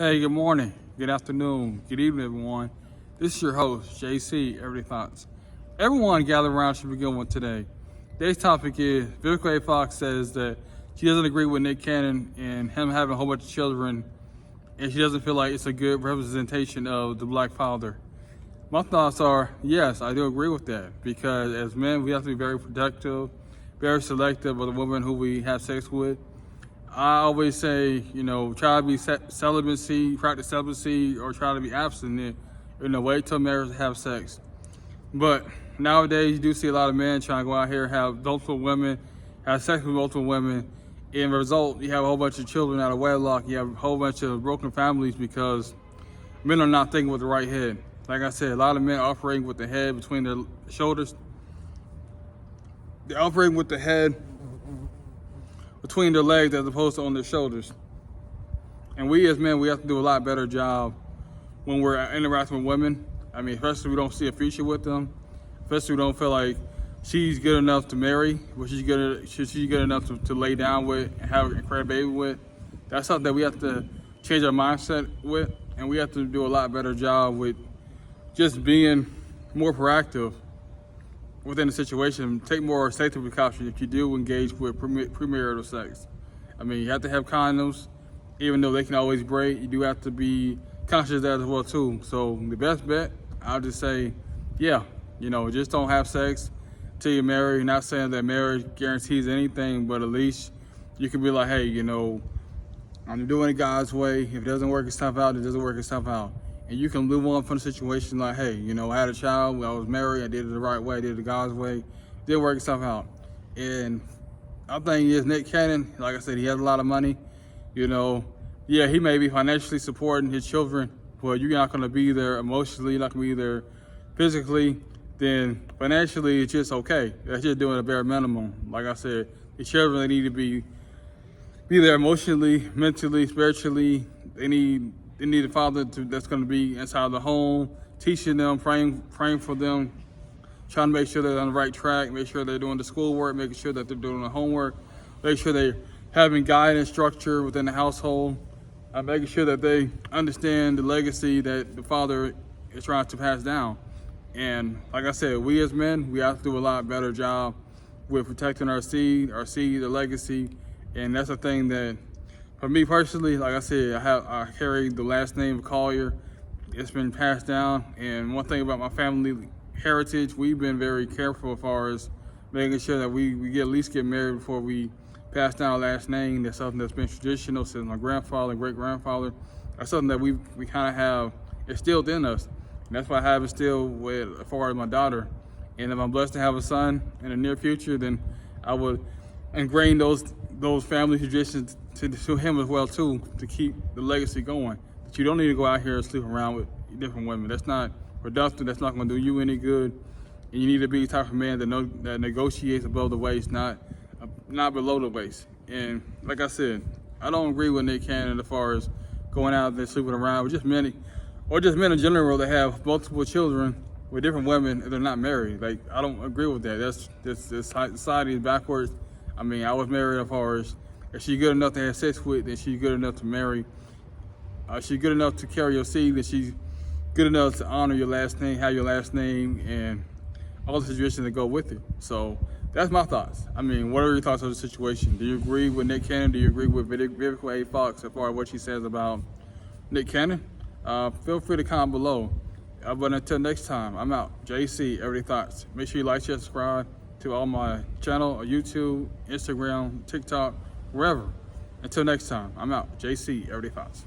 Hey, good morning, good afternoon, good evening, everyone. This is your host, JC, Everyday Thoughts. Everyone gather around should be good one today. Today's topic is Vivica A Fox says that she doesn't agree with Nick Cannon and him having a whole bunch of children, and she doesn't feel like it's a good representation of the black father. My thoughts are, yes, I do agree with that, because as men, we have to be very protective, very selective of the women who we have sex with. I always say, try to be celibacy, practice celibacy, or try to be abstinent. Wait till marriage to have sex. But nowadays, you do see a lot of men trying to go out here and have multiple women, have sex with multiple women. In result, you have a whole bunch of children out of wedlock. You have a whole bunch of broken families because men are not thinking with the right head. Like I said, a lot of men are operating with the head between their shoulders. They're operating with the head between their legs as opposed to on their shoulders. And we as men, we have to do a lot better job when we're interacting with women. I mean, especially if we don't see a future with them, especially if we don't feel like she's good enough to marry, but she's good enough to lay down with and have a cry baby with. That's something that we have to change our mindset with, and we have to do a lot better job with just being more proactive within the situation. Take more safety precautions if you do engage with premarital sex. I mean, you have to have condoms, even though they can always break. You do have to be conscious of that as well too. So the best bet, I'll just say, just don't have sex till you're married. Not saying that marriage guarantees anything, but at least you can be like, hey, I'm doing it God's way. If it doesn't work itself out, it doesn't work itself out. And you can move on from the situation like, hey, I had a child, I was married, I did it the right way, I did it God's way, didn't work itself out. And I think is Nick Cannon, like I said, he has a lot of money. He may be financially supporting his children, but you're not gonna be there emotionally, you're not gonna be there physically, then financially it's just okay. That's just doing a bare minimum. Like I said, the children, they need to be there emotionally, mentally, spiritually. They need a father that's going to be inside the home, teaching them, praying for them, trying to make sure they're on the right track, make sure they're doing the schoolwork, making sure that they're doing the homework, make sure they're having guidance, structure within the household, making sure that they understand the legacy that the father is trying to pass down. And like I said, we as men, we have to do a lot better job with protecting our seed, the legacy. And that's a thing that, for me personally, like I said, I carry the last name of Collier. It's been passed down. And one thing about my family heritage, we've been very careful as far as making sure that we at least get married before we pass down our last name. That's something that's been traditional since my grandfather, great-grandfather. That's something that we kind of have instilled in us. And that's why I have instilled with, as far as my daughter. And if I'm blessed to have a son in the near future, then I would ingrain those family traditions to him as well too, to keep the legacy going. That you don't need to go out here and sleep around with different women. That's not productive. That's not going to do you any good. And you need to be the type of man that negotiates above the waist, not below the waist. And like I said, I don't agree with Nick Cannon as far as going out there sleeping around with just men in general that have multiple children with different women and they're not married. Like, I don't agree with that. This society is backwards. I mean, I was married as far as, if she's good enough to have sex with, then she's good enough to marry. She's good enough to carry your seed, then she's good enough to honor your last name, have your last name, and all the situations that go with it. So that's my thoughts. I mean, what are your thoughts on the situation? Do you agree with Nick Cannon? Do you agree with Vivica A Fox as far as what she says about Nick Cannon? Feel free to comment below. But until next time, I'm out. JC, Everyday Thoughts. Make sure you like, share, subscribe to all my channel, YouTube, Instagram, TikTok, wherever. Until next time, I'm out. JC, Everyday Thoughts.